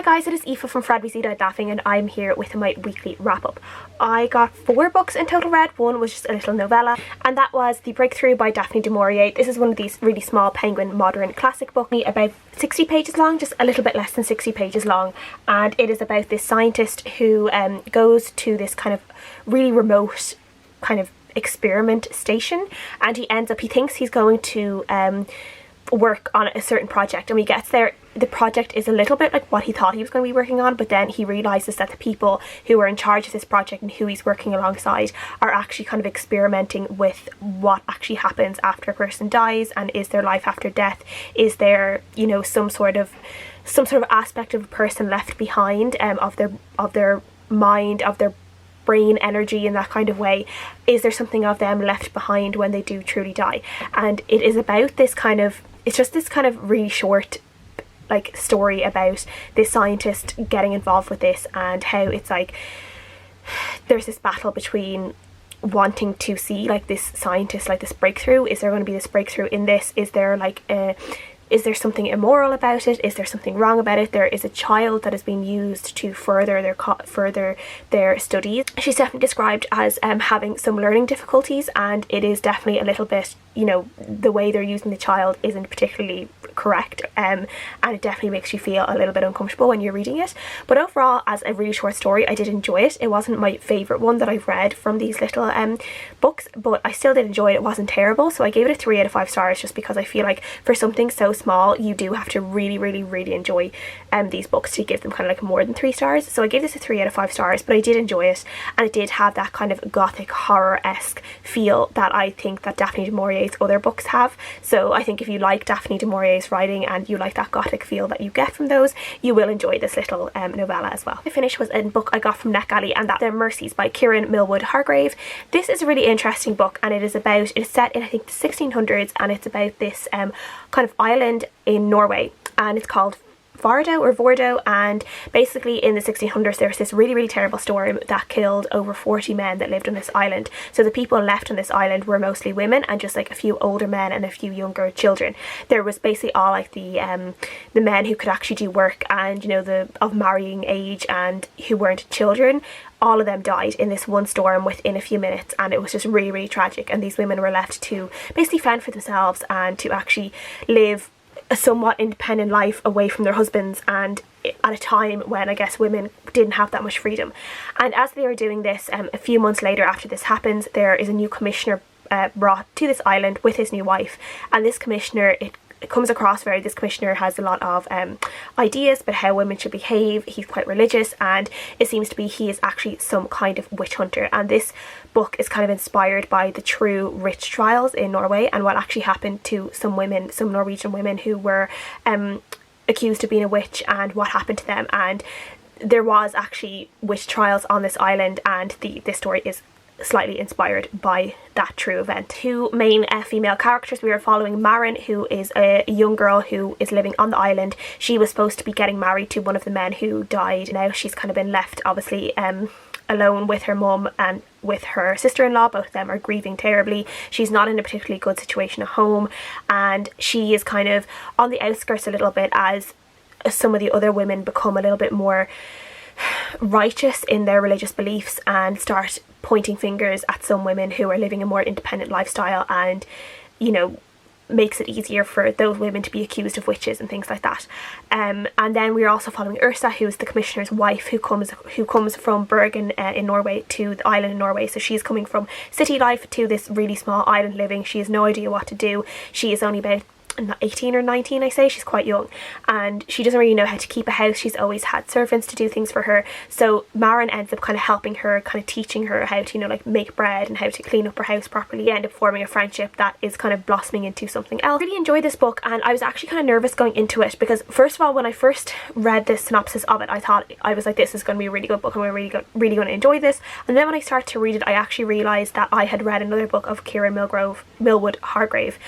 Hi guys, it is Aoife from Daphne and I'm here with my weekly wrap up. I got 4 books in total read. One was just a little novella, and that was The Breakthrough by Daphne du Maurier. This is one of these really small Penguin modern classic books, about 60 pages long, just a little bit less than 60 pages long, and it is about this scientist who goes to this kind of really remote kind of experiment station, and he thinks he's going to work on a certain project, and when he gets there the project is a little bit like what he thought he was going to be working on, but then he realizes that the people who are in charge of this project and who he's working alongside are actually kind of experimenting with what actually happens after a person dies, and is there life after death, is there, you know, some sort of aspect of a person left behind, of their mind, of their brain energy in that kind of way, is there something of them left behind when they do truly die. And it is about this kind of, it's just this kind of really short like story about this scientist getting involved with this, and how it's like there's this battle between wanting to see like this scientist, like this breakthrough. Is there going to be this breakthrough in this? Is there like is there something immoral about it? Is there something wrong about it? There is a child that is being used to further their studies. She's definitely described as having some learning difficulties, and it is definitely a little bit, you know, the way they're using the child isn't particularly correct, and it definitely makes you feel a little bit uncomfortable when you're reading it. But overall, as a really short story, I did enjoy it. It wasn't my favourite one that I've read from these little books, but I still did enjoy it. It wasn't terrible, so I gave it a 3 out of 5 stars, just because I feel like for something so small you do have to really enjoy these books to give them kind of like more than 3 stars. So I gave this a 3 out of 5 stars, but I did enjoy it, and it did have that kind of gothic horror-esque feel that I think that Daphne du Maurier's other books have. So I think if you like Daphne du Maurier's writing and you like that gothic feel that you get from those, you will enjoy this little novella as well. The finish was a book I got from NetGalley, and that's Mercies by Kiran, Millwood, Hargrave. This is a really interesting book, and it is set in I think the 1600s, and it's about this kind of island in Norway, and it's called Vordo, and basically in the 1600s there was this really terrible storm that killed over 40 men that lived on this island. So the people left on this island were mostly women, and just like a few older men and a few younger children. There was basically all like the men who could actually do work, and you know, of marrying age, and who weren't children. All of them died in this one storm within a few minutes, and it was just really tragic, and these women were left to basically fend for themselves and to actually live a somewhat independent life away from their husbands, and at a time when I guess women didn't have that much freedom. And as they are doing this, a few months later after this happens, there is a new commissioner brought to this island with his new wife, and this commissioner, this commissioner has a lot of ideas about how women should behave. He's quite religious, and it seems to be he is actually some kind of witch hunter. And this book is kind of inspired by the true witch trials in Norway, and what actually happened to some Norwegian women who were accused of being a witch, and what happened to them. And there was actually witch trials on this island, and this story is slightly inspired by that true event. 2 main female characters. We are following Maren, who is a young girl who is living on the island. She was supposed to be getting married to one of the men who died. Now she's kind of been left obviously alone with her mum and with her sister-in-law. Both of them are grieving terribly. She's not in a particularly good situation at home, and she is kind of on the outskirts a little bit as some of the other women become a little bit more righteous in their religious beliefs and start pointing fingers at some women who are living a more independent lifestyle, and you know, makes it easier for those women to be accused of witches and things like that. And then we're also following Ilsa, who is the commissioner's wife, who comes from Bergen in Norway to the island in Norway. So she's coming from city life to this really small island living. She has no idea what to do. She is only about 18 or 19, I say. She's quite young, and she doesn't really know how to keep a house. She's always had servants to do things for her, so Maren ends up kind of helping her, kind of teaching her how to, you know, like make bread and how to clean up her house properly. They end up forming a friendship that is kind of blossoming into something else. I really enjoyed this book, and I was actually kind of nervous going into it, because first of all, when I first read the synopsis of it, I was like, this is going to be a really good book, and we're really going to enjoy this. And then when I started to read it, I actually realised that I had read another book of Kiran, Millwood, Hargrave.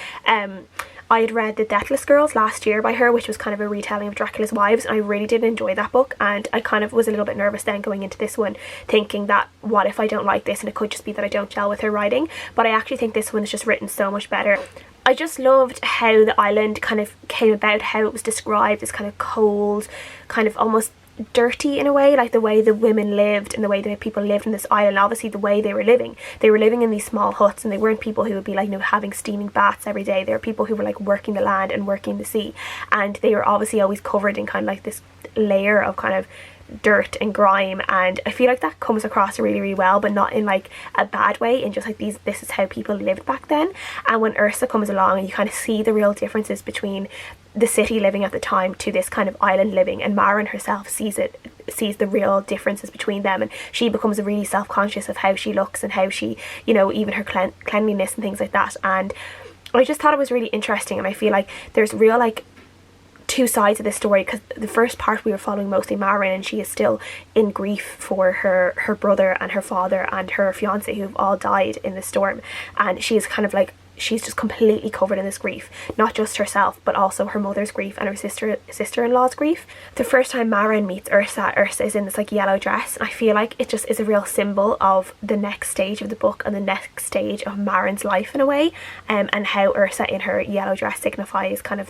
I had read The Deathless Girls last year by her, which was kind of a retelling of Dracula's Wives, and I really did enjoy that book, and I kind of was a little bit nervous then going into this one, thinking that what if I don't like this, and it could just be that I don't gel with her writing. But I actually think this one is just written so much better. I just loved how the island kind of came about, how it was described as kind of cold, kind of almost dirty in a way, like the way the women lived and the way the people lived in this island. Obviously the way they were living in these small huts, and they weren't people who would be like, you know, having steaming baths every day. They were people who were like working the land and working the sea, and they were obviously always covered in kind of like this layer of kind of dirt and grime, and I feel like that comes across really, really well, but not in like a bad way, in just like this is how people lived back then. And when Ilsa comes along and you kind of see the real differences between the city living at the time to this kind of island living, and Maren herself sees the real differences between them, and she becomes really self-conscious of how she looks and how she, you know, even her cleanliness and things like that. And I just thought it was really interesting, and I feel like there's real like two sides of this story, because the first part we were following mostly Maren, and she is still in grief for her brother and her father and her fiance who've all died in the storm, and she is kind of like, she's just completely covered in this grief, not just herself but also her mother's grief and her sister-in-law's grief. The first time Maren meets Ilsa is in this like yellow dress, and I feel like it just is a real symbol of the next stage of the book and the next stage of Maren's life in a way, and how Ilsa in her yellow dress signifies kind of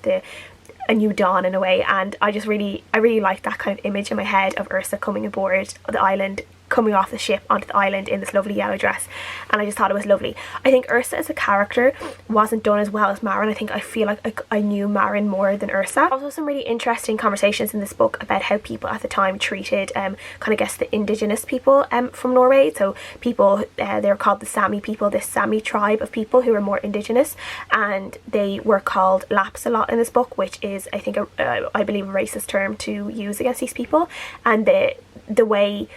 a new dawn in a way. And I really like that kind of image in my head of Ilsa coming aboard the island, coming off the ship onto the island in this lovely yellow dress, and I just thought it was lovely. I think Ilsa as a character wasn't done as well as Maren. I feel like I knew Maren more than Ilsa. Also some really interesting conversations in this book about how people at the time treated kind of guess the indigenous people from Norway. So people, they're called the Sami people, this Sami tribe of people who are more indigenous, and they were called Laps a lot in this book, which is I think I believe a racist term to use against these people. And the way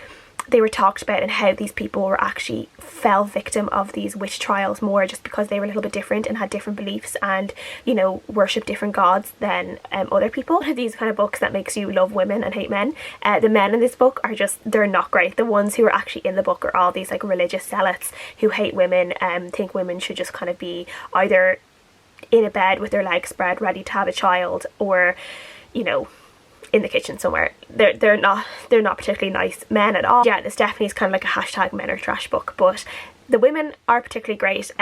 they were talked about and how these people were actually fell victim of these witch trials more just because they were a little bit different and had different beliefs and, you know, worship different gods than other people. These kind of books that makes you love women and hate men. The men in this book are just, they're not great. The ones who are actually in the book are all these like religious zealots who hate women, think women should just kind of be either in a bed with their legs spread ready to have a child, or, you know, in the kitchen somewhere. They're not particularly nice men at all. Yeah, this definitely is kind of like a hashtag men are trash book, but the women are particularly great.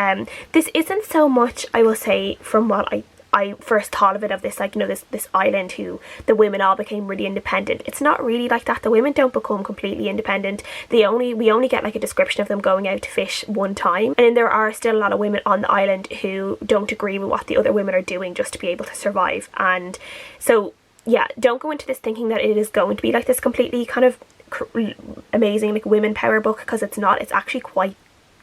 This isn't so much, I will say, from what I first thought of it, of this, like, you know, this island who the women all became really independent. It's not really like that. The women don't become completely independent. We only get like a description of them going out to fish one time, and there are still a lot of women on the island who don't agree with what the other women are doing just to be able to survive. And so yeah, don't go into this thinking that it is going to be like this completely kind of amazing like women power book, because it's not. It's actually quite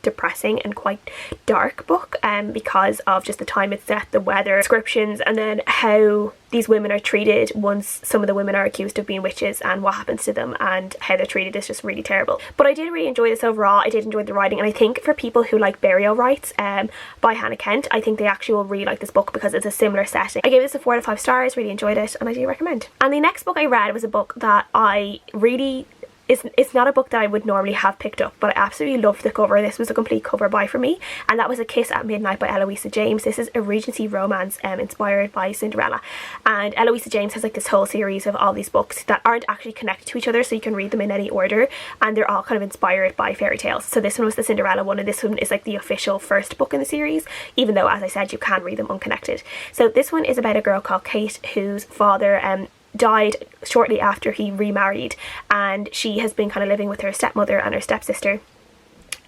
depressing and quite dark book, because of just the time it's set, the weather, descriptions, and then how these women are treated once some of the women are accused of being witches, and what happens to them and how they're treated is just really terrible. But I did really enjoy this overall. I did enjoy the writing, and I think for people who like burial rites by Hannah Kent, I think they actually will really like this book because it's a similar setting. I gave this a 4 out of 5 stars, really enjoyed it, and I do recommend. And the next book I read was a book that I really, it's not a book that I would normally have picked up, but I absolutely loved the cover. This was a complete cover buy for me, and that was A Kiss at Midnight by Eloisa James. This is a Regency romance inspired by Cinderella, and Eloisa James has like this whole series of all these books that aren't actually connected to each other, so you can read them in any order, and they're all kind of inspired by fairy tales. So this one was the Cinderella one, and this one is like the official first book in the series, even though, as I said, you can read them unconnected. So this one is about a girl called Kate whose father died shortly after he remarried, and she has been kind of living with her stepmother and her stepsister,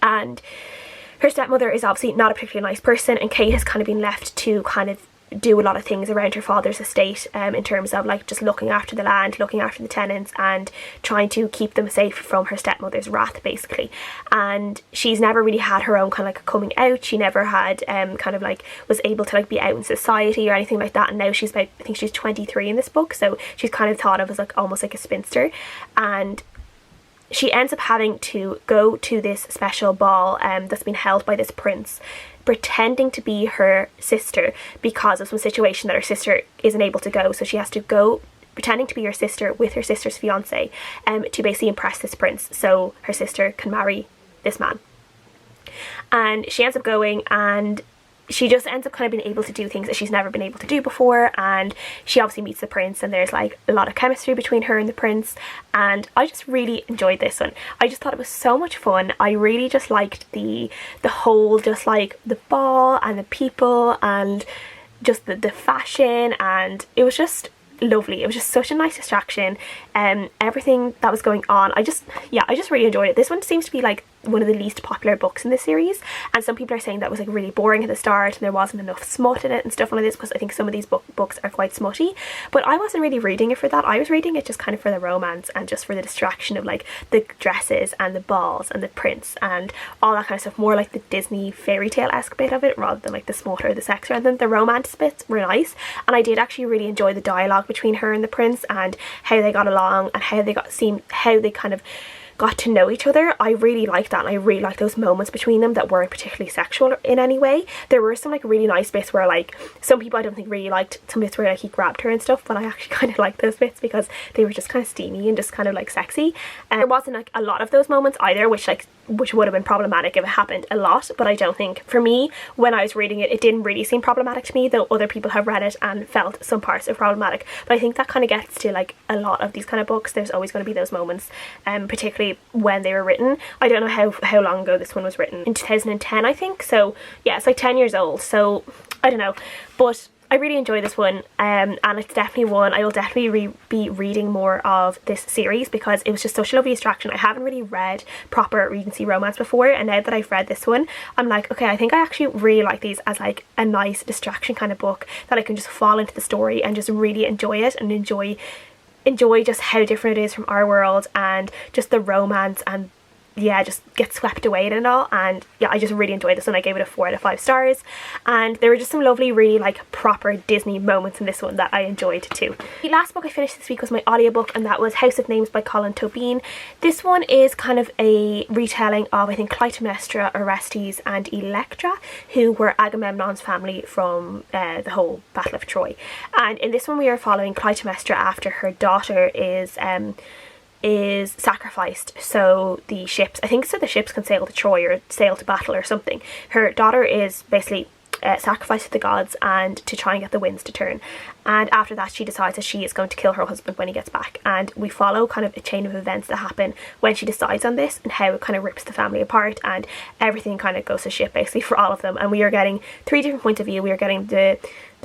and her stepmother is obviously not a particularly nice person, and Kate has kind of been left to kind of do a lot of things around her father's estate, in terms of like just looking after the land, looking after the tenants, and trying to keep them safe from her stepmother's wrath basically. And she's never really had her own kind of like coming out. She never had kind of like was able to like be out in society or anything like that, and now she's about, I think she's 23 in this book, so she's kind of thought of as like almost like a spinster. And she ends up having to go to this special ball that's been held by this prince, pretending to be her sister because of some situation that her sister isn't able to go. So she has to go pretending to be her sister with her sister's fiance to basically impress this prince so her sister can marry this man. And she ends up going, and she just ends up kind of being able to do things that she's never been able to do before, and she obviously meets the prince, and there's like a lot of chemistry between her and the prince, and I just really enjoyed this one. I just thought it was so much fun. I really just liked the whole, just like the ball and the people and just the fashion, and it was just lovely. It was just such a nice distraction, everything that was going on. I just really enjoyed it. This one seems to be like one of the least popular books in the series, and some people are saying that was like really boring at the start and there wasn't enough smut in it and stuff like this, because I think some of these books are quite smutty, but I wasn't really reading it for that. I was reading it just kind of for the romance and just for the distraction of like the dresses and the balls and the prince and all that kind of stuff, more like the Disney fairy tale-esque bit of it rather than like the smut or the sex. And then the romance bits were nice, and I did actually really enjoy the dialogue between her and the prince and how they got along and how they kind of got to know each other. I really liked that, and I really liked those moments between them that weren't particularly sexual in any way. There were some like really nice bits where like some people I don't think really liked some bits where like he grabbed her and stuff, but I actually kind of liked those bits because they were just kind of steamy and just kind of like sexy. And there wasn't like a lot of those moments either, which would have been problematic if it happened a lot, but I don't think, for me, when I was reading it, it didn't really seem problematic to me, though other people have read it and felt some parts are problematic. But I think that kind of gets to like a lot of these kind of books. There's always going to be those moments, particularly when they were written. I don't know how long ago this one was written, in 2010 I think, so yeah, it's like 10 years old, so I don't know, but I really enjoy this one, and it's definitely one I will definitely be reading more of this series, because it was just such a lovely distraction. I haven't really read proper Regency romance before, and now that I've read this one, I'm like, okay, I think I actually really like these as like a nice distraction kind of book that I can just fall into the story and just really enjoy it, and enjoy just how different it is from our world, and just the romance, and yeah, just get swept away in it and all. And yeah, I just really enjoyed this one. I gave it a 4 out of 5 stars, and there were just some lovely, really like proper Disney moments in this one that I enjoyed too. The last book I finished this week was my audiobook, and that was House of Names by Colm Tóibín. This one is kind of a retelling of, I think, Clytemnestra, Orestes and Electra, who were Agamemnon's family from the whole Battle of Troy. And in this one we are following Clytemnestra after her daughter is sacrificed, so the ships, I think so the ships can sail to Troy or sail to battle or something. Her daughter is basically sacrificed to the gods and to try and get the winds to turn, and after that she decides that she is going to kill her husband when he gets back, and we follow kind of a chain of events that happen when she decides on this, and how it kind of rips the family apart, and everything kind of goes to shit basically for all of them. And we are getting 3 different points of view. We are getting the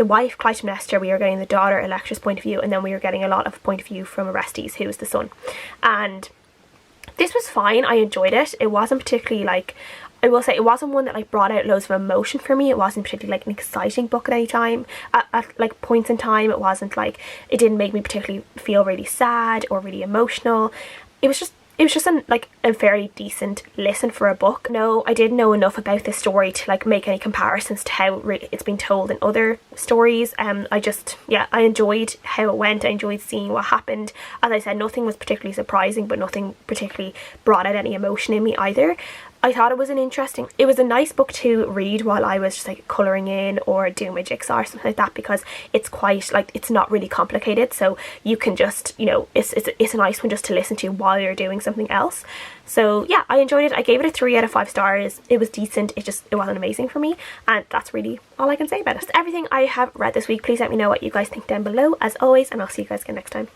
wife Clytemnestra, we are getting the daughter Electra's point of view, and then we are getting a lot of point of view from Orestes, who is the son. And this was fine. I enjoyed it. It wasn't particularly like, I will say, it wasn't one that like brought out loads of emotion for me. It wasn't particularly like an exciting book at any time, at like points in time. It wasn't like, it didn't make me particularly feel really sad or really emotional. It was just a very decent listen for a book. No, I didn't know enough about this story to like make any comparisons to how it's been told in other stories. I enjoyed how it went. I enjoyed seeing what happened. As I said, nothing was particularly surprising, but nothing particularly brought out any emotion in me either. I thought it was a nice book to read while I was just like colouring in or doing my jigsaw or something like that, because it's quite like, it's not really complicated, so you can just, you know, it's a nice one just to listen to while you're doing something else. So yeah, I enjoyed it. I gave it a 3 out of 5 stars. It was decent. It wasn't amazing for me, and that's really all I can say about it. That's everything I have read this week. Please let me know what you guys think down below as always, and I'll see you guys again next time.